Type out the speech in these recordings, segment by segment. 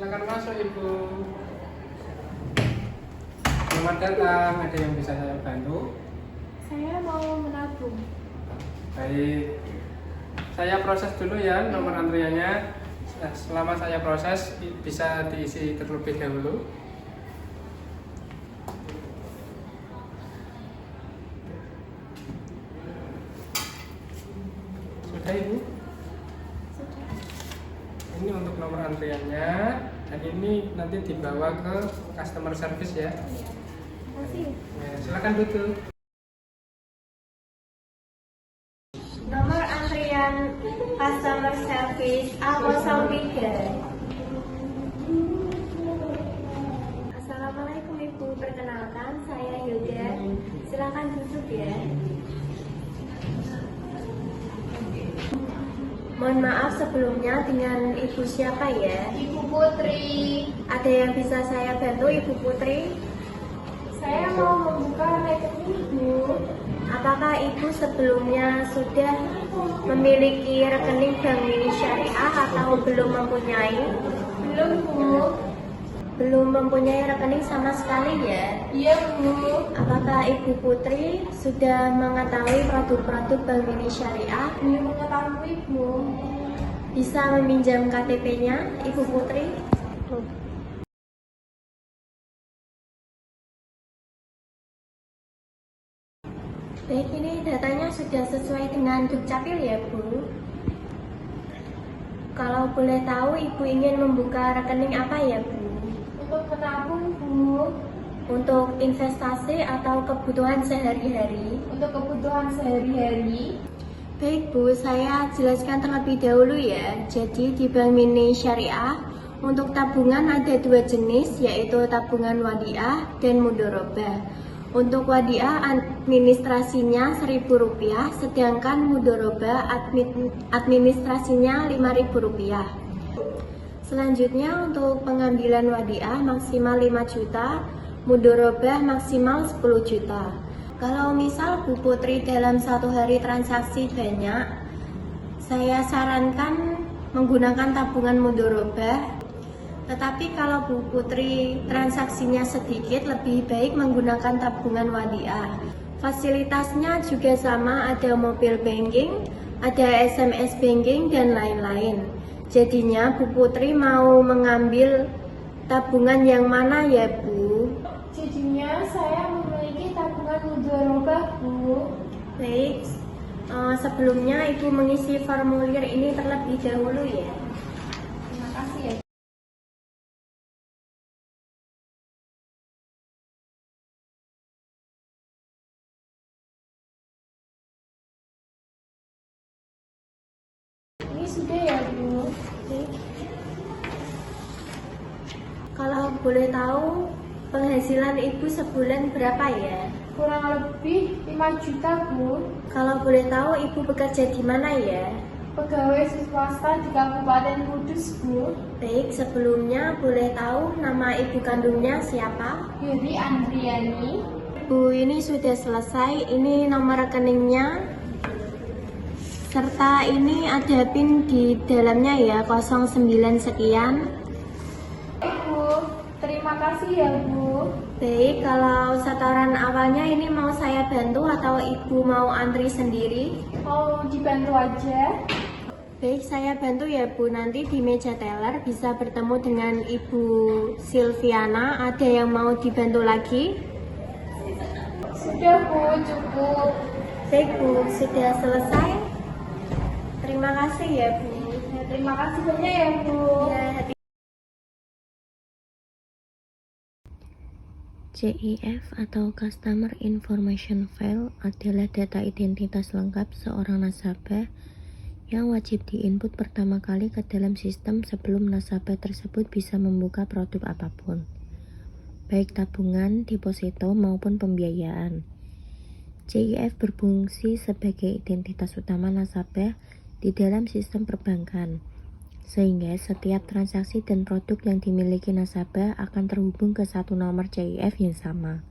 Silakan masuk Ibu. Selamat datang, ada yang bisa saya bantu? Saya mau menabung. Baik, saya proses dulu ya nomor antriannya. Selama saya proses bisa diisi terlebih dahulu. Sudah Ibu? Sudah. Ini untuk nomor antriannya dan ini nanti dibawa ke customer service ya. Iya. Terima kasih. Ya, silakan duduk. Nomor antrian customer service A03. Assalamualaikum Ibu, perkenalkan saya Hilda. Silakan duduk ya. Mohon maaf sebelumnya, dengan Ibu siapa ya? Ibu Putri, Ada yang bisa saya bantu Ibu Putri? saya mau membuka rekening Bu. Apakah Ibu sebelumnya sudah memiliki rekening Bank Mini Syariah atau belum mempunyai? Belum Bu. Belum mempunyai rekening sama sekali ya? Iya Bu. Apakah Ibu Putri sudah mengetahui produk-produk Bank Mini Syariah? Belum mengetahui Bu. Bisa meminjam KTP-nya Ibu Putri? Baik, ini datanya sudah sesuai dengan Dukcapil ya Bu? Kalau boleh tahu Ibu ingin membuka rekening apa ya Bu? Untuk menabung Bu. Untuk investasi atau kebutuhan sehari-hari? Untuk kebutuhan sehari-hari. Baik Bu, saya jelaskan terlebih dahulu ya. Jadi di Bank Mini Syariah untuk tabungan ada dua jenis, yaitu tabungan wadiah dan mudharabah. Untuk wadiah administrasinya Rp1.000, sedangkan mudharabah administrasinya Rp5.000. Selanjutnya untuk pengambilan wadiah maksimal 5 juta, mudharabah maksimal 10 juta. Kalau misal Bu Putri dalam satu hari transaksi banyak, saya sarankan menggunakan tabungan mudharabah. Tetapi kalau Bu Putri transaksinya sedikit, lebih baik menggunakan tabungan wadiah. Fasilitasnya juga sama, ada mobile banking, ada SMS banking, dan lain-lain. Jadinya Bu Putri mau mengambil tabungan yang mana ya Bu? Jadinya saya memiliki tabungan mudharabah Bu. Baik, sebelumnya Ibu mengisi formulir ini terlebih dahulu ya. Terima kasih ya. Ini sudah ya Bu. Kalau boleh tahu penghasilan Ibu sebulan berapa ya? Kurang lebih 5 juta Bu. Kalau boleh tahu Ibu bekerja di mana ya? Pegawai swasta di Kabupaten Kudus Bu. Baik, sebelumnya boleh tahu nama Ibu kandungnya siapa? Yudi Andriani. Bu, ini sudah selesai, ini nomor rekeningnya. Serta ini ada PIN di dalamnya ya, 09 sekian. Bu, terima kasih ya Bu. Baik, kalau setoran awalnya ini mau saya bantu atau Ibu mau antri sendiri? Mau dibantu aja. Baik, saya bantu ya Bu. Nanti di meja teller bisa bertemu dengan Ibu Silviana. Ada yang mau dibantu lagi? Sudah Bu, cukup. Baik Bu, sudah selesai. Terima kasih ya Bu. Terima kasih banyak ya Bu. Ya, hati- CIF atau Customer Information File adalah data identitas lengkap seorang nasabah yang wajib diinput pertama kali ke dalam sistem sebelum nasabah tersebut bisa membuka produk apapun, baik tabungan, deposito, maupun pembiayaan. CIF berfungsi sebagai identitas utama nasabah di dalam sistem perbankan, sehingga setiap transaksi dan produk yang dimiliki nasabah akan terhubung ke satu nomor CIF yang sama.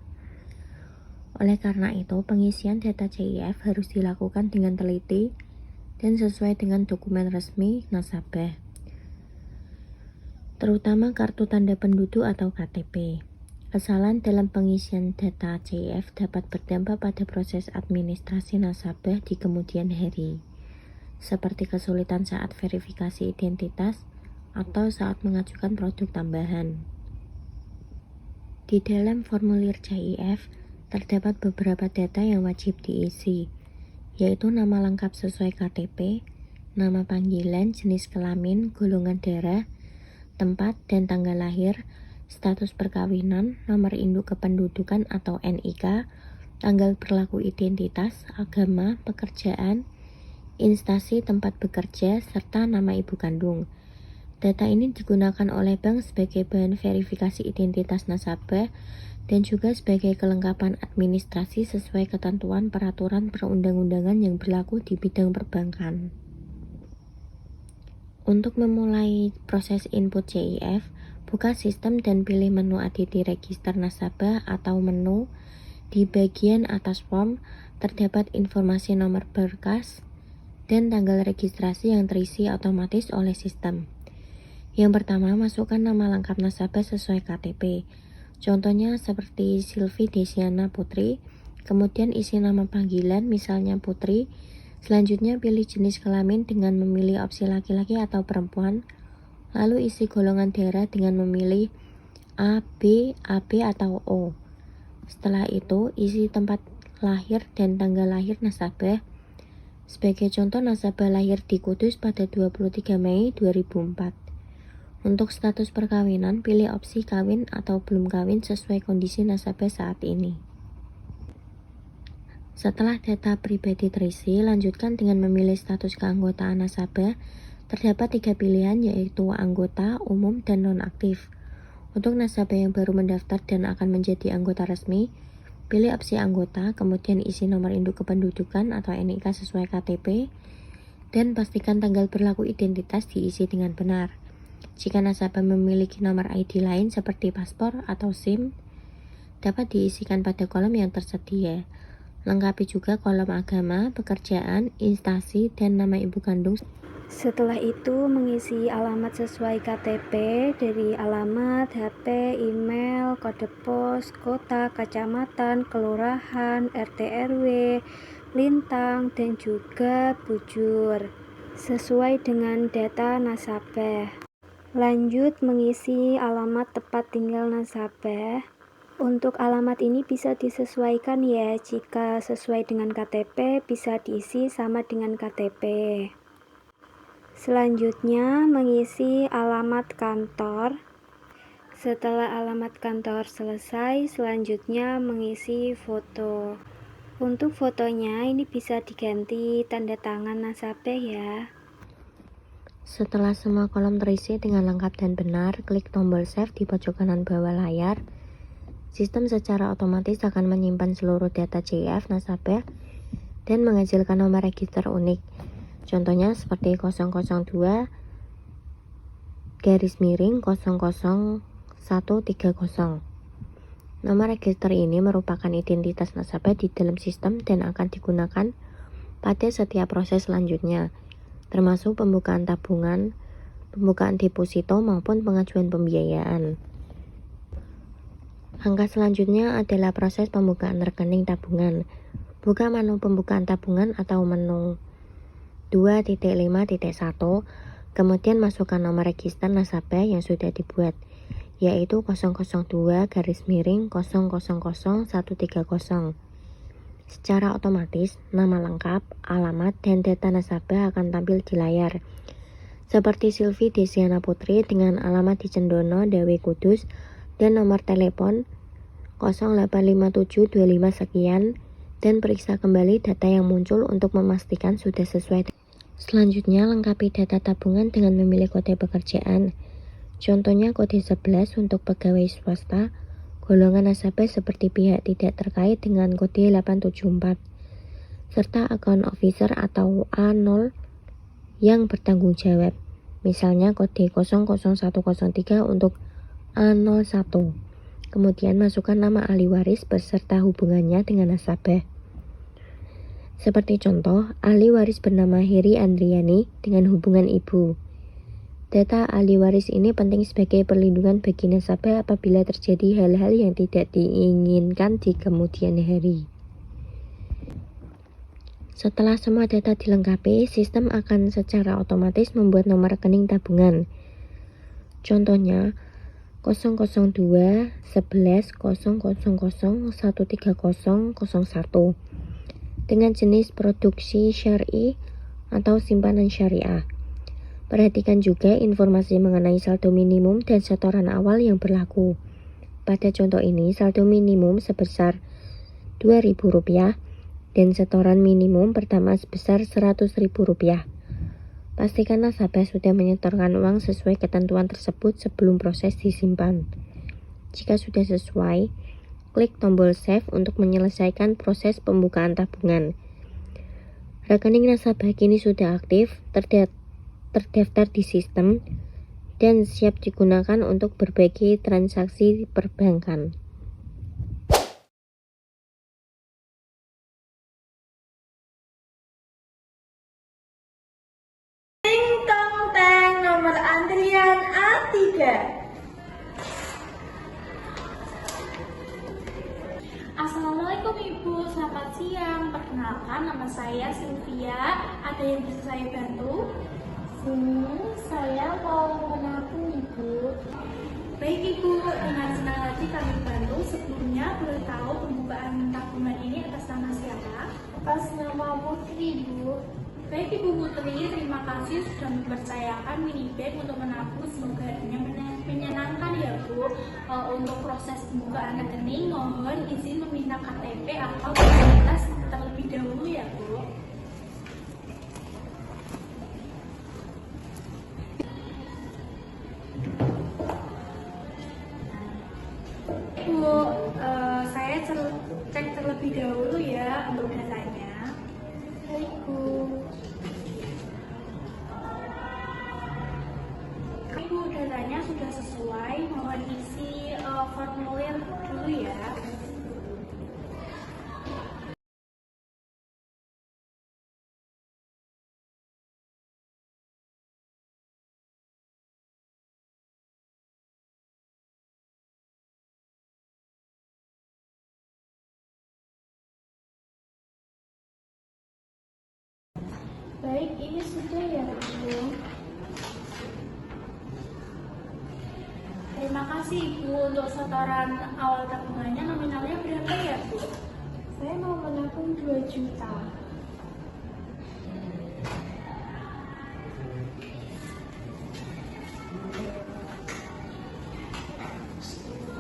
Oleh karena itu, pengisian data CIF harus dilakukan dengan teliti dan sesuai dengan dokumen resmi nasabah. terutama kartu tanda penduduk atau KTP. Kesalahan dalam pengisian data CIF dapat berdampak pada proses administrasi nasabah di kemudian hari, seperti kesulitan saat verifikasi identitas atau saat mengajukan produk tambahan. Di dalam formulir CIF, terdapat beberapa data yang wajib diisi, yaitu nama lengkap sesuai KTP, nama panggilan, jenis kelamin, golongan darah, tempat dan tanggal lahir, status perkawinan, nomor induk kependudukan atau NIK, tanggal berlaku identitas, agama, pekerjaan, instansi tempat bekerja, serta nama ibu kandung. Data ini digunakan oleh bank sebagai bahan verifikasi identitas nasabah dan juga sebagai kelengkapan administrasi sesuai ketentuan peraturan perundang-undangan yang berlaku di bidang perbankan. Untuk memulai proses input CIF, buka sistem dan pilih menu ADD Register Nasabah atau menu. Di bagian atas form, terdapat informasi nomor berkas dan tanggal registrasi yang terisi otomatis oleh sistem. Yang pertama, masukkan nama lengkap nasabah sesuai KTP. Contohnya seperti Sylvie Desiana Putri, kemudian isi nama panggilan, misalnya Putri. Selanjutnya pilih jenis kelamin dengan memilih opsi laki-laki atau perempuan. Lalu isi golongan darah dengan memilih A, B, AB atau O. Setelah itu, isi tempat lahir dan tanggal lahir nasabah. Sebagai contoh, nasabah lahir di Kudus pada 23 Mei 2004. Untuk status perkawinan, pilih opsi kawin atau belum kawin sesuai kondisi nasabah saat ini. Setelah data pribadi terisi, lanjutkan dengan memilih status keanggotaan nasabah. Terdapat 3 pilihan, yaitu anggota, umum, dan nonaktif. Untuk nasabah yang baru mendaftar dan akan menjadi anggota resmi, pilih opsi anggota, kemudian isi nomor induk kependudukan atau NIK sesuai KTP, dan pastikan tanggal berlaku identitas diisi dengan benar. Jika nasabah memiliki nomor ID lain seperti paspor atau SIM, dapat diisikan pada kolom yang tersedia. Lengkapi juga kolom agama, pekerjaan, instansi, dan nama ibu kandung. Setelah itu mengisi alamat sesuai KTP dari alamat, HP, email, kode pos, kota, kecamatan, kelurahan, RT RW, lintang, dan juga bujur sesuai dengan data nasabah. Lanjut mengisi alamat tempat tinggal nasabah. Untuk alamat ini bisa disesuaikan ya, jika sesuai dengan KTP bisa diisi sama dengan KTP. Selanjutnya mengisi alamat kantor. Setelah alamat kantor selesai, selanjutnya mengisi foto. Untuk fotonya ini bisa diganti tanda tangan nasabah ya. Setelah semua kolom terisi dengan lengkap dan benar, klik tombol save di pojok kanan bawah layar. Sistem secara otomatis akan menyimpan seluruh data CIF nasabah dan menghasilkan nomor register unik. Contohnya seperti 002 garis miring 00130. Nomor register ini merupakan identitas nasabah di dalam sistem dan akan digunakan pada setiap proses selanjutnya, termasuk pembukaan tabungan, pembukaan deposito maupun pengajuan pembiayaan. Langkah selanjutnya adalah proses pembukaan rekening tabungan. Buka menu pembukaan tabungan atau menu 2.5.1, kemudian masukkan nomor register nasabah yang sudah dibuat, yaitu 002 garis miring 000130. Secara otomatis, nama lengkap, alamat, dan data nasabah akan tampil di layar. Seperti Sylvie Desiana Putri dengan alamat di Cendono, Dawe Kudus, dan nomor telepon 085725 sekian, dan periksa kembali data yang muncul untuk memastikan sudah sesuai. Selanjutnya, lengkapi data tabungan dengan memilih kode pekerjaan. Contohnya kode 11 untuk pegawai swasta, golongan nasabah seperti pihak tidak terkait dengan kode 874, serta account officer atau A0 yang bertanggung jawab, misalnya kode 00103 untuk A01. Kemudian masukkan nama ahli waris beserta hubungannya dengan nasabah. Seperti contoh, ahli waris bernama Heri Andriani dengan hubungan ibu. Data ahli waris ini penting sebagai perlindungan bagi nasabah apabila terjadi hal-hal yang tidak diinginkan di kemudian hari. Setelah semua data dilengkapi, sistem akan secara otomatis membuat nomor rekening tabungan. Contohnya, 002 11 000 13001 dengan jenis produksi syar'i atau simpanan syariah. Perhatikan juga informasi mengenai saldo minimum dan setoran awal yang berlaku. Pada contoh ini, saldo minimum sebesar Rp2.000 dan setoran minimum pertama sebesar Rp100.000. Pastikan nasabah sudah menyetorkan uang sesuai ketentuan tersebut sebelum proses disimpan. Jika sudah sesuai, klik tombol save untuk menyelesaikan proses pembukaan tabungan. Rekening nasabah kini sudah aktif, terdaftar di sistem, dan siap digunakan untuk berbagai transaksi perbankan. Ting tong teng, nomor antrian A3. Assalamualaikum Ibu, selamat siang. Perkenalkan, nama saya Sylvia. Ada yang bisa saya bantu? Saya mau menabung Ibu. Baik Ibu, dengan senang hati kami bantu. Sebelumnya boleh tahu pembukaan tabungan ini atas nama siapa? Atas nama Putri Ibu. Baik Ibu Putri, terima kasih sudah mempercayakan Minibank untuk menabung. Semoga harinya menyenangkan ya Bu. Untuk proses pembukaan rekening, mohon izin meminta KTP atau identitas terlebih dahulu ya Bu. Bu, saya cek terlebih dahulu ya untuk datanya. Baik Bu. Ibu, datanya sudah sesuai, mohon isi formulir dulu ya. Baik, ini sudah ya Bu. Terima kasih Ibu. Untuk setoran awal tabungannya nominalnya berapa ya Bu? Saya mau menabung 2 juta.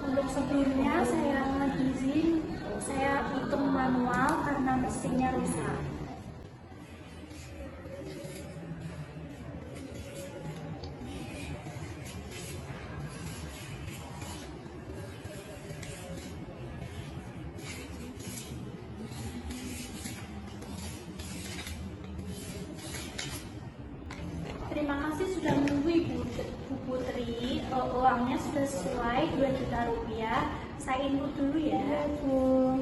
Untuk sebelumnya saya mohon izin, saya hitung manual karena mesinnya rusak. Terima kasih sudah menunggu Ibu Putri. Uangnya sudah sesuai Rp2 juta. Saya input dulu ya Bu.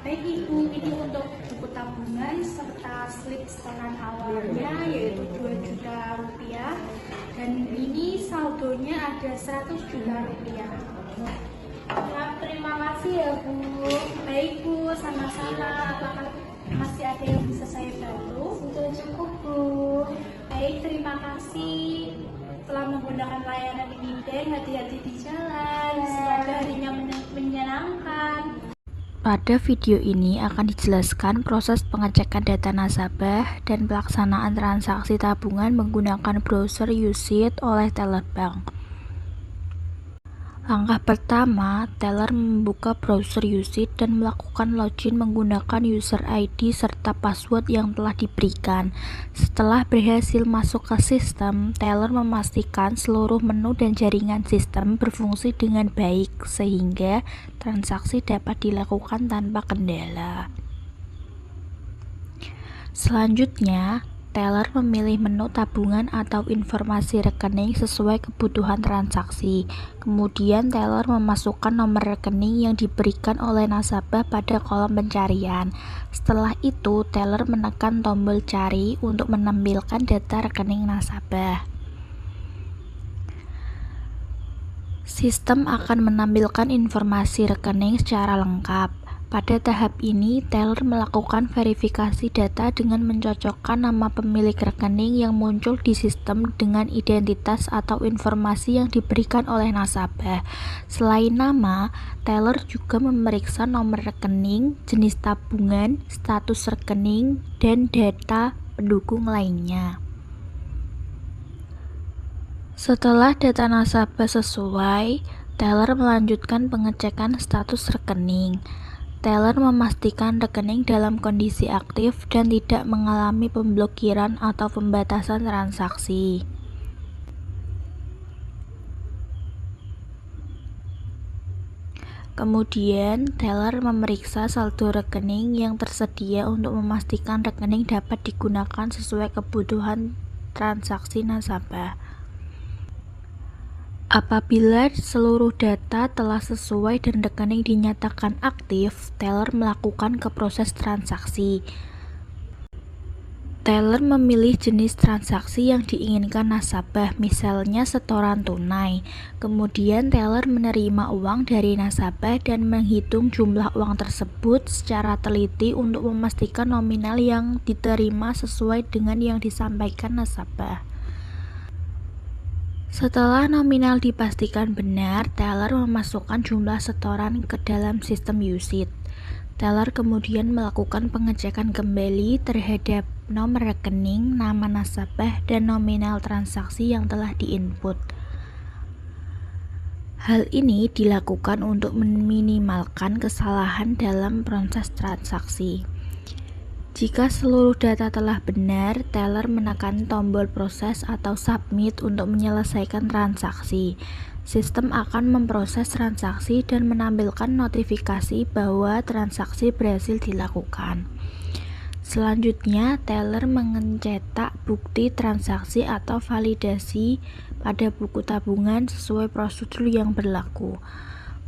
Baik Ibu, ini untuk buku tabungan serta slip setoran awalnya yaitu Rp2 juta dan ini saldonya ada Rp100 juta. Ya, terima kasih ya Bu. Baik Bu, sama-sama. Apakah masih ada yang bisa saya bantu? Sudah cukup Bu. Baik, terima kasih telah menggunakan layanan Minibank. Hati-hati di jalan. Semoga harinya menyenangkan. Pada video ini akan dijelaskan proses pengecekan data nasabah dan pelaksanaan transaksi tabungan menggunakan browser USIT oleh teller bank. Langkah pertama, teller membuka browser USIT dan melakukan login menggunakan user ID serta password yang telah diberikan. Setelah berhasil masuk ke sistem, teller memastikan seluruh menu dan jaringan sistem berfungsi dengan baik sehingga transaksi dapat dilakukan tanpa kendala. Selanjutnya, teller memilih menu tabungan atau informasi rekening sesuai kebutuhan transaksi. Kemudian teller memasukkan nomor rekening yang diberikan oleh nasabah pada kolom pencarian. Setelah itu, teller menekan tombol cari untuk menampilkan data rekening nasabah. Sistem akan menampilkan informasi rekening secara lengkap. Pada tahap ini, teller melakukan verifikasi data dengan mencocokkan nama pemilik rekening yang muncul di sistem dengan identitas atau informasi yang diberikan oleh nasabah. Selain nama, teller juga memeriksa nomor rekening, jenis tabungan, status rekening, dan data pendukung lainnya. Setelah data nasabah sesuai, teller melanjutkan pengecekan status rekening. Teller memastikan rekening dalam kondisi aktif dan tidak mengalami pemblokiran atau pembatasan transaksi. Kemudian, teller memeriksa saldo rekening yang tersedia untuk memastikan rekening dapat digunakan sesuai kebutuhan transaksi nasabah. Apabila seluruh data telah sesuai dan rekening dinyatakan aktif, teller melakukan ke proses transaksi. Teller memilih jenis transaksi yang diinginkan nasabah, misalnya setoran tunai. Kemudian teller menerima uang dari nasabah dan menghitung jumlah uang tersebut secara teliti untuk memastikan nominal yang diterima sesuai dengan yang disampaikan nasabah. Setelah nominal dipastikan benar, teller memasukkan jumlah setoran ke dalam sistem USIT. Teller kemudian melakukan pengecekan kembali terhadap nomor rekening, nama nasabah, dan nominal transaksi yang telah diinput. Hal ini dilakukan untuk meminimalkan kesalahan dalam proses transaksi. Jika seluruh data telah benar, teller menekan tombol proses atau submit untuk menyelesaikan transaksi. Sistem akan memproses transaksi dan menampilkan notifikasi bahwa transaksi berhasil dilakukan. Selanjutnya, teller mencetak bukti transaksi atau validasi pada buku tabungan sesuai prosedur yang berlaku.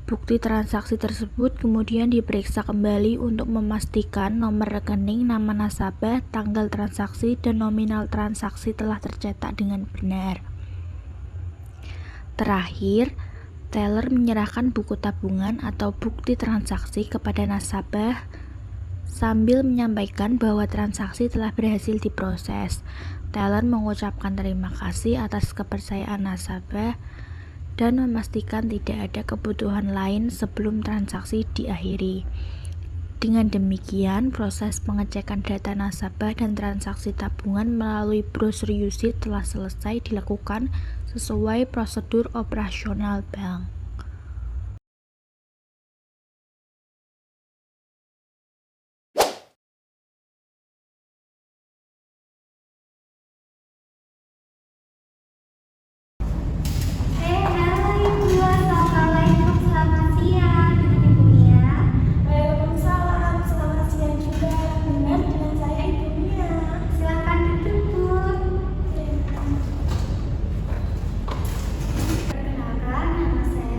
Bukti transaksi tersebut kemudian diperiksa kembali untuk memastikan nomor rekening, nama nasabah, tanggal transaksi, dan nominal transaksi telah tercetak dengan benar. Terakhir, teller menyerahkan buku tabungan atau bukti transaksi kepada nasabah sambil menyampaikan bahwa transaksi telah berhasil diproses. Teller mengucapkan terima kasih atas kepercayaan nasabah dan memastikan tidak ada kebutuhan lain sebelum transaksi diakhiri. Dengan demikian, proses pengecekan data nasabah dan transaksi tabungan melalui brosur USIT telah selesai dilakukan sesuai prosedur operasional bank. Halo Ibu, Assalamualaikum, selamat siang dengan Ibu Mia. Waalaikumsalam, selamat siang juga. Benar dengan saya Ibu Mia. Silakan duduk Bu. Perkenalkan, nama saya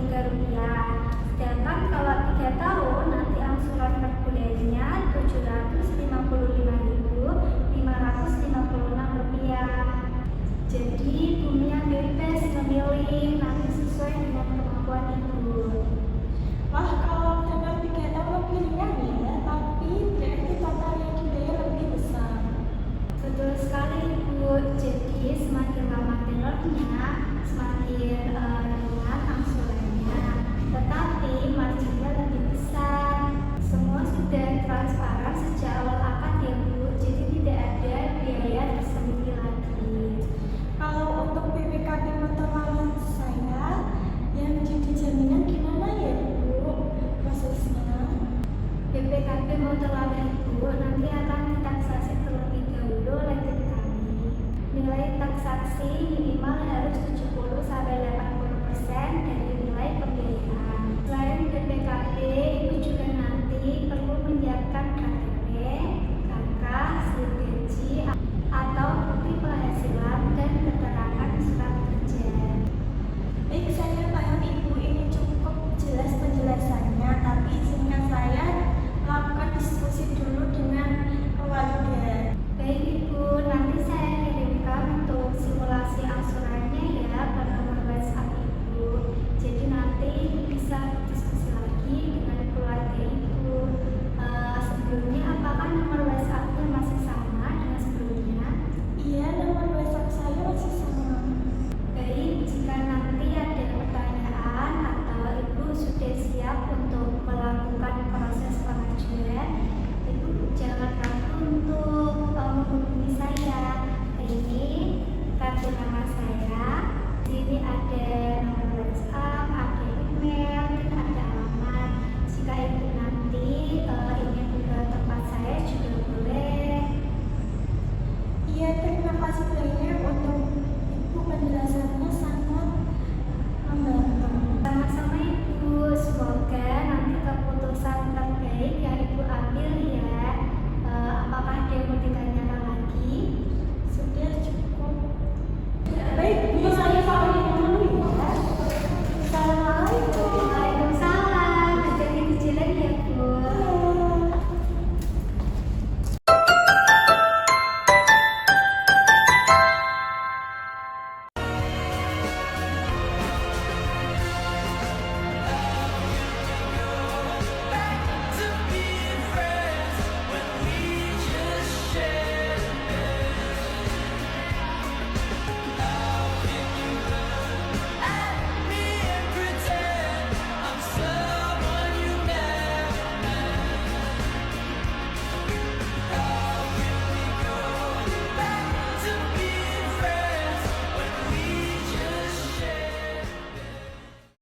rupiah. Sedangkan kalau 3 tahun nanti angsuran per bulannya 755.556 rupiah. Jadi Bumi bebas memilih nanti sesuai dengan kemampuan Ibu. Wah, kalau dengan 3 tahun lebih ringan ya, tapi berarti total yang dibayar lebih besar. Betul sekali Ibu. Jadi semakin lama tenornya, semakin ringan angsurannya, tetapi marginnya lebih besar. Semua sudah transparan sejak awal akad ya Bu. Jadi tidak ada biaya tersembunyi lagi. Kalau untuk PPKB motor lalu saya yang jadi jaminan gimana ya Bu prosesnya? BPKB motor lalu Ibu nanti akan ditaksasi terlebih dahulu oleh tim kami. Nilai taksasi minimal harus 70-80% dari nilai pembiayaan. Selain BPKB, Ibu juga nanti perlu menyiapkan KTP